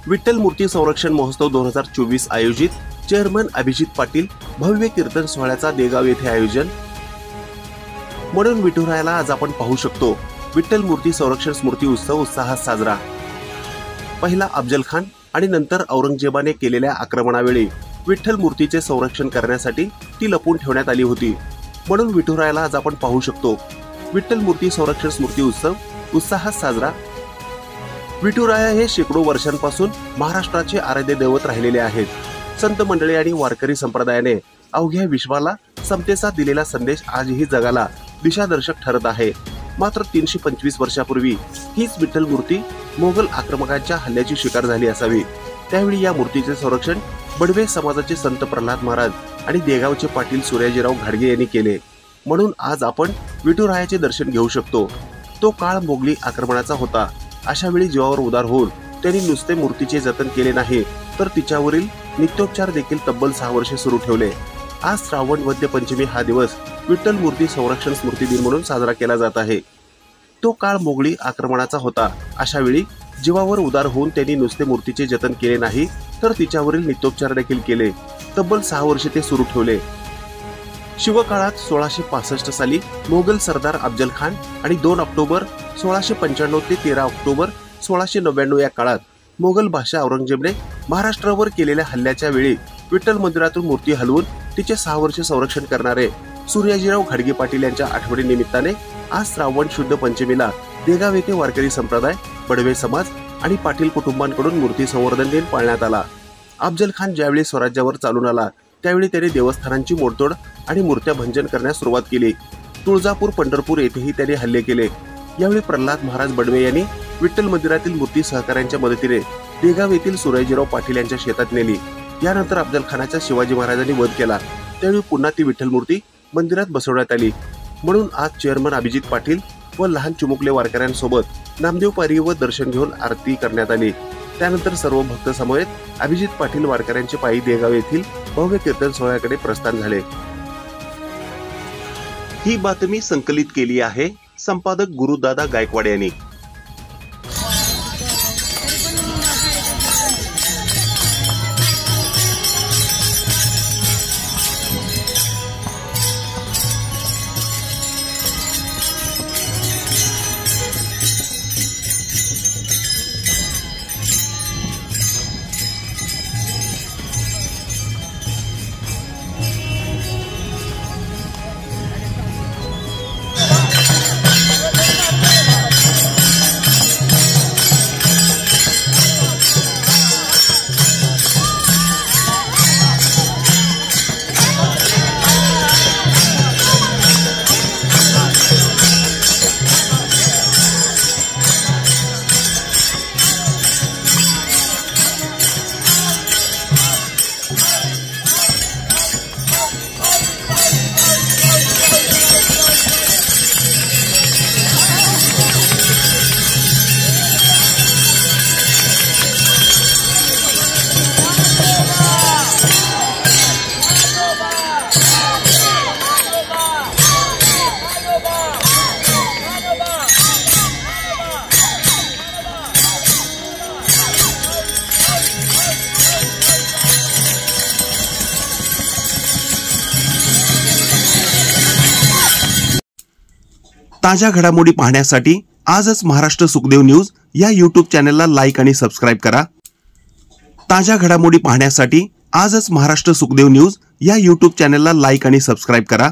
विठ्ठल मूर्ती संरक्षण महोत्सव 2024 आयोजित चेअरमन अभिजित पाटील भव्य कीर्तन सोहळ्याचा देगाव येथे आयोजन। म्हणून विठुरायाला आज आपण पाहू शकतो। विठ्ठल मूर्ती संरक्षण स्मृती उत्सव उत्साहात साजरा। पहिला अफजल खान आणि नंतर औरंगजेबाने केलेल्या आक्रमणावेळी विठ्ठल मूर्तीचे संरक्षण करण्यासाठी ती लपवून ठेवण्यात आली होती। म्हणून विठुरायाला आज आपण पाहू शकतो। विठ्ठल मूर्ती संरक्षण स्मृती उत्सव उत्साहात साजरा। विठुराया हे शेकडो वर्षांपासून महाराष्ट्राचे आराध्य दैवत राहिलेले आहेत। संत मंडळी आणि वारकरी संप्रदायाने अवघ्या विश्वाला समतेचा दिलेला संदेश आजही जगाला दिशादर्शक ठरत आहे। मात्र 325 वर्षापूर्वी हीच विठ्ठल मूर्ती मोगल आक्रमकांच्या हल्ल्याची शिकार झाली असावी। त्यावेळी या मूर्तीचे संरक्षण बडवे समाजाचे संत प्रल्हाद महाराज आणि देगावचे पाटील सूर्याजीराव घाडगे यांनी केले। म्हणून आज आपण विठुरायाचे दर्शन घेऊ शकतो। तो काळ मोगली आक्रमणाचा होता। अशा वेळी जीवावर उदार होऊन त्यांनी नुसते मूर्तीचे जतन केले नाही, तर तिच्यावरील नित्योपचार देखील तब्बल 6 वर्षे सुरू ठेवले। आज श्रावण वद्य पंचमी हा दिवस विठ्ठल मूर्ती संरक्षण स्मृती दिन म्हणून साजरा केला जात आहे। तो काळ मोगली आक्रमणाचा होता। अशा वेळी जीवावर उदार होऊन त्यांनी नुसते मूर्तीचे जतन केले नाही, तर तिच्यावरील नित्योपचार देखील केले। तब्बल 6 वर्षे ते सुरू ठेवले। शिवकाळात 1665 साली मोगल सरदार अफजल खान आणि 2 ऑक्टोबर 1695 ते 13 ऑक्टोबर 1699 या काळात मोगल बादशाह औरंगजेबने महाराष्ट्रावर केलेल्या हल्ल्याच्या वेळी विठ्ठल मंदिरातून मूर्ती हलवून तिचे 6 वर्षे संरक्षण करणारे सूर्याजीराव घाडगे पाटील यांच्या आठवणी निमित्ताने आज श्रावण शुद्ध पंचमीला देगाव येथे वारकरी संप्रदाय, बडवे समाज आणि पाटील कुटुंबांकडून मूर्ती संवर्धन दिन पाळण्यात आला। अफजल खान ज्यावेळी स्वराज्यावर चालून आला त्यावेळी त्याने देवस्थानांची मोडतोड आणि मूर्त्या भंजन करण्यास सुरुवात केली। तुळजापूर, पंढरपूर येथेही त्याने हल्ले केले। यावेळी प्रल्हाद महाराज बडवे यांनी विठ्ठल मंदिरातील मूर्ती सहकाऱ्यांच्या मदतीने देगाव येथील सूर्याजीराव पाटील यांच्या शेतात नेली। यानंतर अफजल खानाचा शिवाजी महाराजांनी वध केला। त्यावेळी पुन्हा ती विठ्ठल मूर्ती मंदिरात बसवण्यात आली। म्हणून आज चेअरमन अभिजित पाटील व लहान चिमुकले वारकऱ्यांसोबत नामदेव पायरी व दर्शन घेऊन आरती करण्यात आली। त्यानंतर सर्व भक्त समवेत अभिजित पाटील वारकऱ्यांचे पायी देगाव येथील भव्य कीर्तन सोहळ्याकडे प्रस्थान झाले। ही बातमी संकलित केली आहे संपादक गुरुदादा गायकवाड यांनी। ताज्या घडामोडी पाहण्यासाठी आजच महाराष्ट्र सुखदेव न्यूज या YouTube चॅनलला लाईक आणि सबस्क्राइब करा। ताज्या घडामोडी पाहण्यासाठी आजच महाराष्ट्र सुखदेव न्यूज या YouTube चॅनलला लाईक आणि सबस्क्राइब करा।